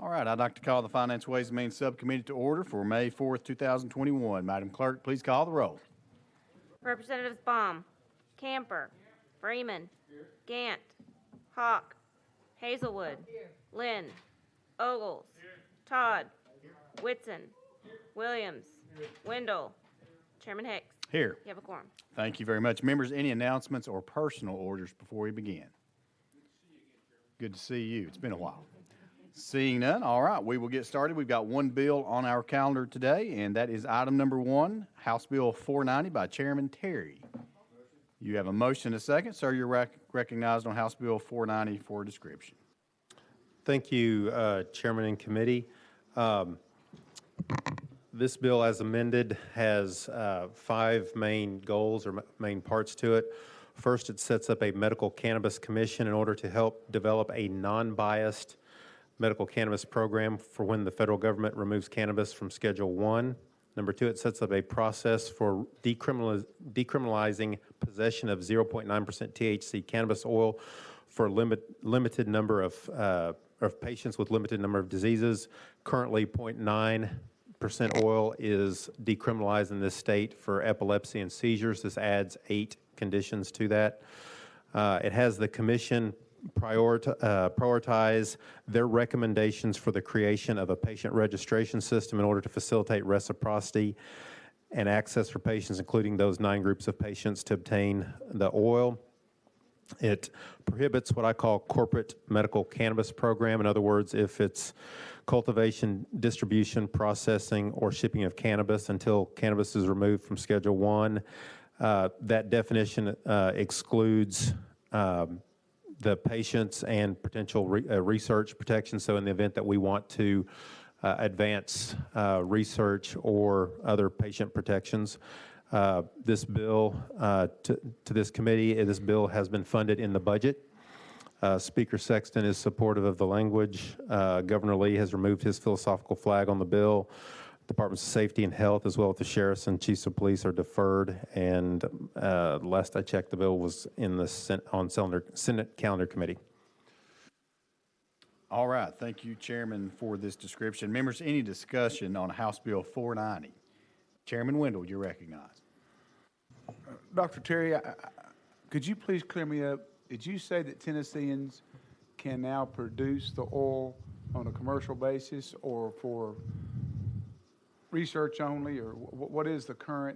All right, I'd like to call the Finance, Ways and Means Subcommittee to order for May 4th, 2021. Madam Clerk, please call the roll. Representatives Baum, Camper, Freeman, Gant, Hawk, Hazelwood, Lynn, Ogles, Todd, Whitson, Williams, Wendell, Chairman Hicks. Here. You have a quorum. Thank you very much. Members, any announcements or personal orders before we begin? Good to see you. It's been a while. Seeing none, all right, we will get started. We've got one bill on our calendar today, and that is item number 1, House Bill 490 by Chairman Terry. You have a motion and a second. Sir, you're recognized on House Bill 490 for a description. Thank you, Chairman and Committee. This bill, as amended, has 5 main goals or main parts to it. First, it sets up a medical cannabis commission in order to help develop a non-biased medical cannabis program for when the federal government removes cannabis from Schedule 1. Number 2, it sets up a process for decriminalizing possession of 0.9% THC cannabis oil for limited number of patients with limited number of diseases. Currently, 0.9% oil is decriminalized in this state for epilepsy and seizures. This adds 8 conditions to that. It has the commission prioritize their recommendations for the creation of a patient registration system in order to facilitate reciprocity and access for patients, including those 9 groups of patients, to obtain the oil. It prohibits what I call corporate medical cannabis program. In other words, if it's cultivation, distribution, processing, or shipping of cannabis until cannabis is removed from Schedule 1, that definition excludes the patients and potential research protection. So in the event that we want to advance research or other patient protections, this bill, to this committee, this bill has been funded in the budget. Speaker Sexton is supportive of the language. Governor Lee has removed his philosophical flag on the bill. Departments of Safety and Health, as well as the sheriffs and chiefs of police, are deferred. And last I checked, the bill was in the Senate Calendar Committee. All right. Thank you, Chairman, for this description. Members, any discussion on House Bill 490? Chairman Wendell, you're recognized. Dr. Terry, could you please clear me up? Did you say that Tennesseans can now produce the oil on a commercial basis or for research only, or what is the current,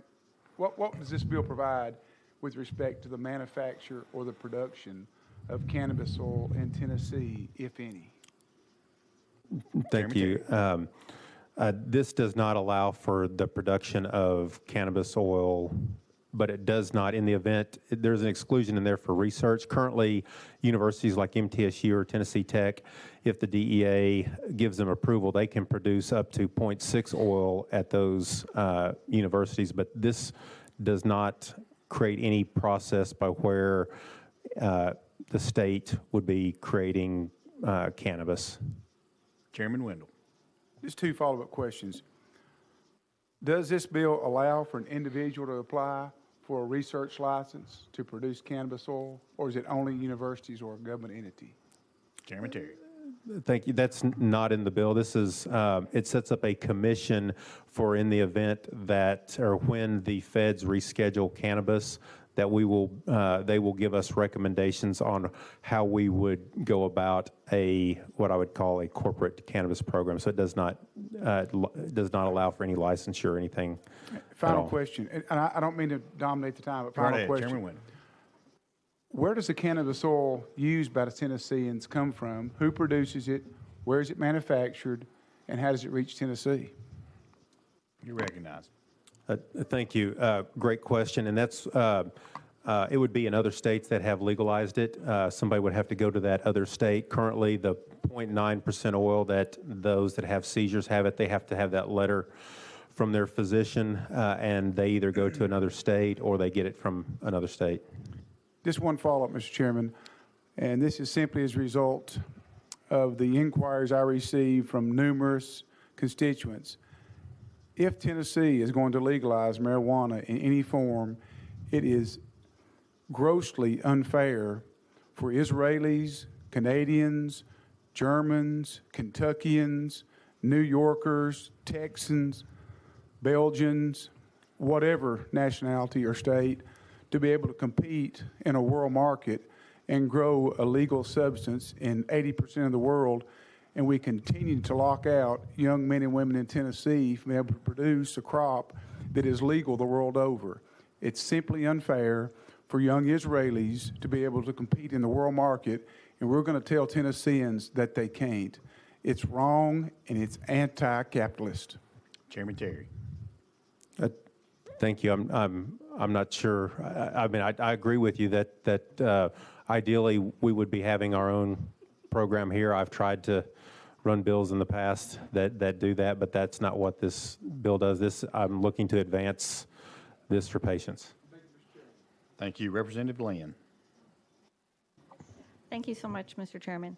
what does this bill provide with respect to the manufacture or the production of cannabis oil in Tennessee, if any? Thank you. This does not allow for the production of cannabis oil, but it does not, in the event, there's an exclusion in there for research. Currently, universities like MTSU or Tennessee Tech, if the DEA gives them approval, they can produce up to 0.6 oil at those universities, but this does not create any process by where the state would be creating cannabis. Chairman Wendell. Just 2 follow-up questions. Does this bill allow for an individual to apply for a research license to produce cannabis oil, or is it only universities or a government entity? Chairman Terry. Thank you. That's not in the bill. This is, it sets up a commission for in the event that, or when the feds reschedule cannabis, that we will, they will give us recommendations on how we would go about what I would call a corporate cannabis program. So it does not allow for any licensure or anything. Final question, and I don't mean to dominate the time, but final question. Chairman Wendell. Where does the cannabis oil used by the Tennesseans come from? Who produces it? Where is it manufactured? And how does it reach Tennessee? You're recognized. Thank you. Great question. And that's, it would be in other states that have legalized it. Somebody would have to go to that other state. Currently, the 0.9% oil that those that have seizures have it, they have to have that letter from their physician, and they either go to another state or they get it from another state. Just one follow-up, Mr. Chairman, and this is simply as a result of the inquiries I received from numerous constituents. If Tennessee is going to legalize marijuana in any form, it is grossly unfair for Israelis, Canadians, Germans, Kentuckians, New Yorkers, Texans, Belgians, whatever nationality or state, to be able to compete in a world market and grow a legal substance in 80% of the world, and we continue to lock out young men and women in Tennessee from being able to produce a crop that is legal the world over. It's simply unfair for young Israelis to be able to compete in the world market, and we're going to tell Tennesseans that they can't. It's wrong, and it's anti-capitalist. Chairman Terry. Thank you. I'm not sure. I mean, I agree with you that ideally we would be having our own program here. I've tried to run bills in the past that do that, but that's not what this bill does. I'm looking to advance this for patients. Thank you. Representative Lynn. Thank you so much, Mr. Chairman.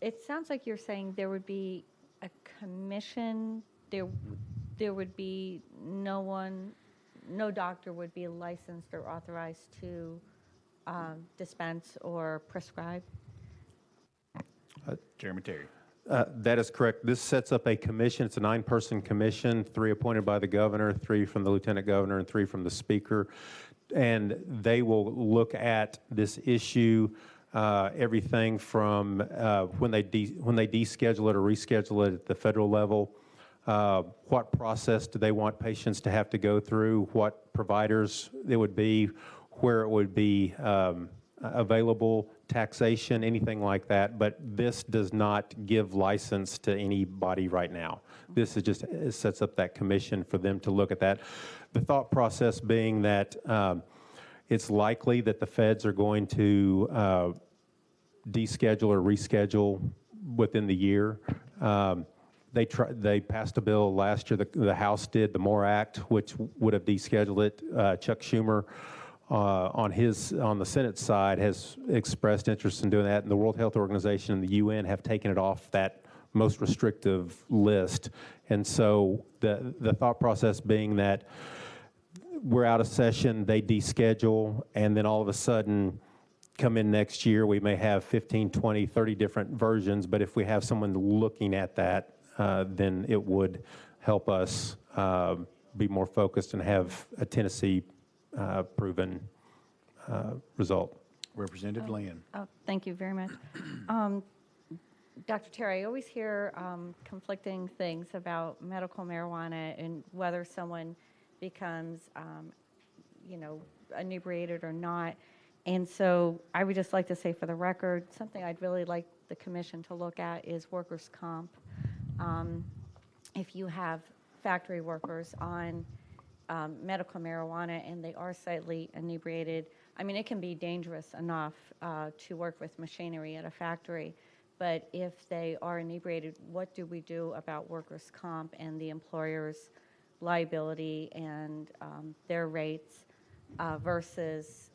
It sounds like you're saying there would be a commission, there would be no doctor would be licensed or authorized to dispense or prescribe? Chairman Terry. That is correct. This sets up a commission. It's a 9-person commission, 3 appointed by the governor, 3 from the lieutenant governor, and 3 from the speaker. And they will look at this issue, everything from when they deschedule it or reschedule it at the federal level. What process do they want patients to have to go through? What providers it would be, where it would be available, taxation, anything like that. But this does not give license to anybody right now. This is just, it sets up that commission for them to look at that. The thought process being that it's likely that the feds are going to deschedule or reschedule within the year. They passed a bill last year, the House did, the MORE Act, which would have descheduled it. Chuck Schumer on the Senate side has expressed interest in doing that, and the World Health Organization and the UN have taken it off that most restrictive list. And so the thought process being that we're out of session, they deschedule, and then all of a sudden come in next year, we may have 15, 20, 30 different versions, but if we have someone looking at that, then it would help us be more focused and have a Tennessee proven result. Representative Lynn. Oh, thank you very much. Dr. Terry, I always hear conflicting things about medical marijuana and whether someone becomes, inebriated or not. And so I would just like to say for the record, something I'd really like the commission to look at is workers' comp. If you have factory workers on medical marijuana and they are slightly inebriated, I mean, it can be dangerous enough to work with machinery at a factory. But if they are inebriated, what do we do about workers' comp and the employer's liability and their rates versus,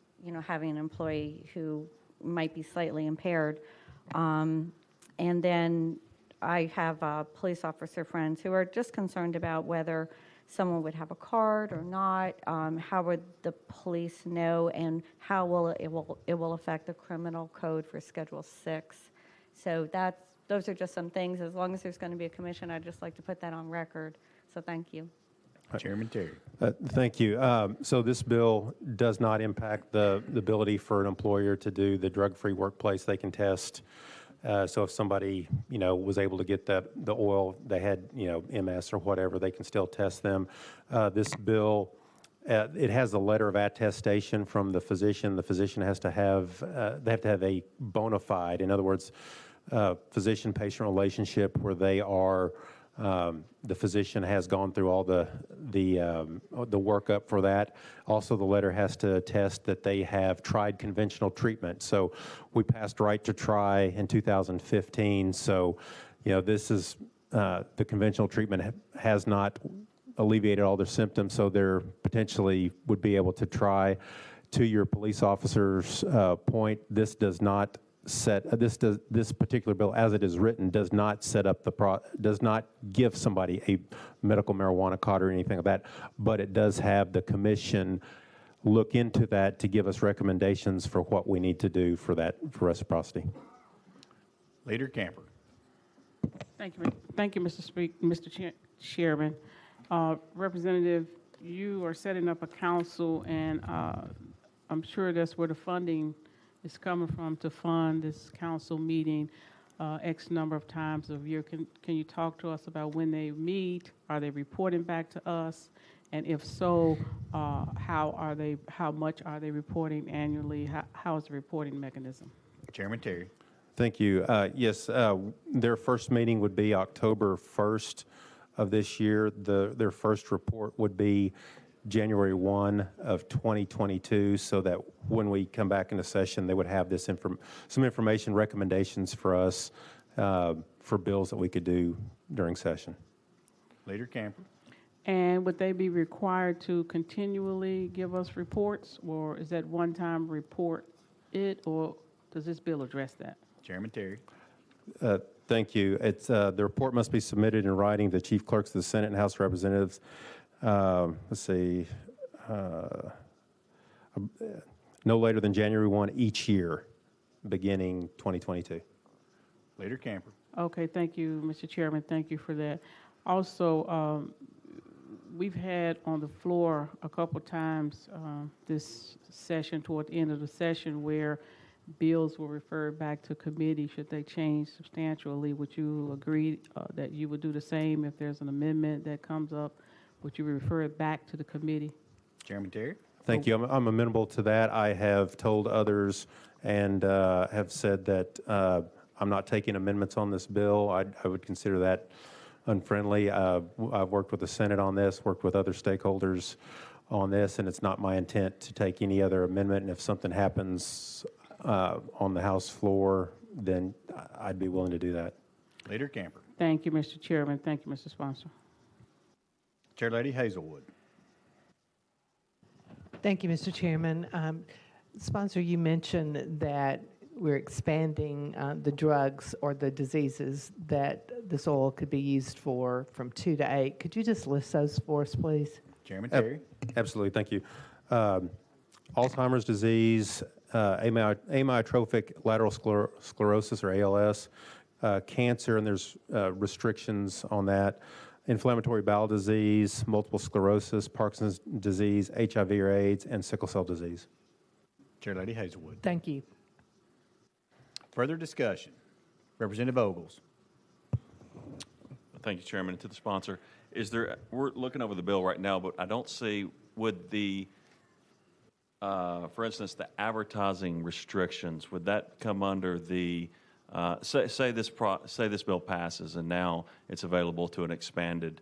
having an employee who might be slightly impaired? And then I have police officer friends who are just concerned about whether someone would have a card or not. How would the police know, and how will it will affect the criminal code for Schedule 6? So those are just some things. As long as there's going to be a commission, I'd just like to put that on record. So thank you. Chairman Terry. Thank you. So this bill does not impact the ability for an employer to do the drug-free workplace. They can test. So if somebody, was able to get the oil, they had, MS or whatever, they can still test them. This bill, it has a letter of attestation from the physician. The physician has to have, they have to have a bona fide, in other words, physician-patient relationship where they are, the physician has gone through all the workup for that. Also, the letter has to attest that they have tried conventional treatment. So we passed right to try in 2015. So, this is, the conventional treatment has not alleviated all their symptoms, so they're potentially would be able to try. To your police officer's point, this does not this particular bill, as it is written, does not set up does not give somebody a medical marijuana card or anything like that, but it does have the commission look into that to give us recommendations for what we need to do for reciprocity. Leader Camper. Thank you, Mr. Chairman. Representative, you are setting up a council, and I'm sure that's where the funding is coming from to fund this council meeting X number of times a year. Can you talk to us about when they meet? Are they reporting back to us? And if so, how much are they reporting annually? How is the reporting mechanism? Chairman Terry. Thank you. Yes, their first meeting would be October 1st of this year. Their first report would be January 1 of 2022, so that when we come back into session, they would have this some information, recommendations for us for bills that we could do during session. Leader Camper. And would they be required to continually give us reports, or is that one-time report or does this bill address that? Chairman Terry. Thank you. It's the report must be submitted in writing to the chief clerks of the Senate and House of Representatives. Let's see, no later than January 1 each year, beginning 2022. Leader Camper. Okay, thank you, Mr. Chairman. Thank you for that. Also, we've had on the floor a couple times this session, toward the end of the session, where bills were referred back to committee should they change substantially. Would you agree that you would do the same if there's an amendment that comes up? Would you refer it back to the committee? Chairman Terry. Thank you. I'm amenable to that. I have told others and have said that I'm not taking amendments on this bill. I would consider that unfriendly. I've worked with the Senate on this, worked with other stakeholders on this, and it's not my intent to take any other amendment. And if something happens on the House floor, then I'd be willing to do that. Leader Camper. Thank you, Mr. Chairman. Thank you, Mr. Sponsor. Chair Lady Hazelwood. Thank you, Mr. Chairman. Sponsor, you mentioned that we're expanding the drugs or the diseases that this oil could be used for from 2 to 8. Could you just list those for us, please? Chairman Terry. Absolutely. Thank you. Alzheimer's disease, amyotrophic lateral sclerosis, or ALS, cancer, and there's restrictions on that, inflammatory bowel disease, multiple sclerosis, Parkinson's disease, HIV or AIDS, and sickle cell disease. Chair Lady Hazelwood. Thank you. Further discussion. Representative Ogles. Thank you, Chairman. To the sponsor, we're looking over the bill right now, but I don't see, would the, for instance, the advertising restrictions, would that come under the, say this bill passes and now it's available to an expanded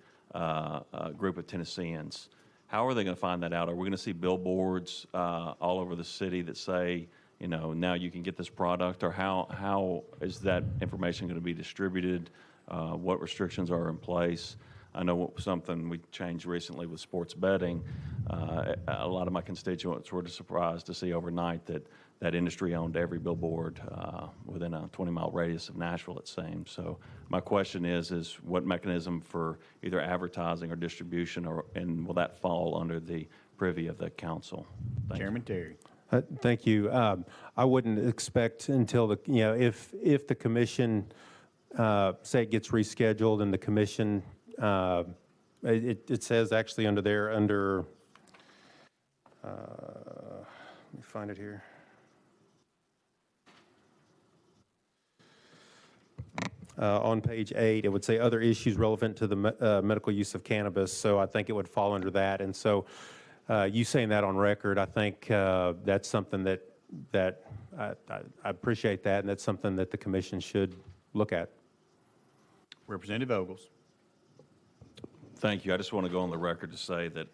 group of Tennesseans. How are they going to find that out? Are we going to see billboards all over the city that say, you know, now you can get this product, or how is that information going to be distributed? What restrictions are in place? I know something we changed recently with sports betting. A lot of my constituents were surprised to see overnight that industry owned every billboard within a 20-mile radius of Nashville, it seems. So my question is what mechanism for either advertising or distribution, and will that fall under the privy of the council? Chairman Terry. Thank you. I wouldn't expect until if the commission say it gets rescheduled and the commission it says actually under there let me find it here. On page 8, it would say other issues relevant to the medical use of cannabis. So I think it would fall under that. And so you saying that on record, I think that's something that I appreciate that, and that's something that the commission should look at. Representative Ogles. Thank you. I just want to go on the record to say that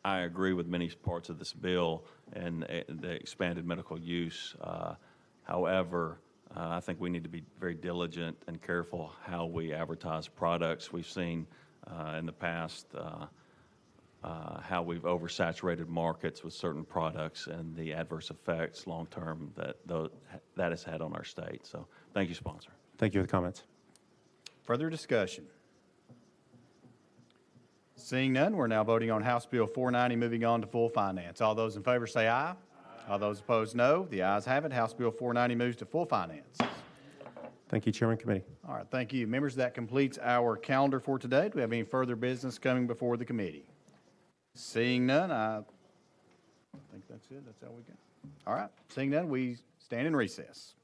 I agree with many parts of this bill and the expanded medical use. However, I think we need to be very diligent and careful how we advertise products. We've seen in the past how we've oversaturated markets with certain products and the adverse effects long-term that has had on our state. So thank you, sponsor. Thank you for the comments. Further discussion. Seeing none, we're now voting on House Bill 490, moving on to full finance. All those in favor say aye. All those opposed, no. The ayes have it. House Bill 490 moves to full finance. Thank you, Chairman Committee. All right, thank you. Members, that completes our calendar for today. Do we have any further business coming before the committee? Seeing none, I think that's it. That's all we got. All right, seeing none, we stand in recess.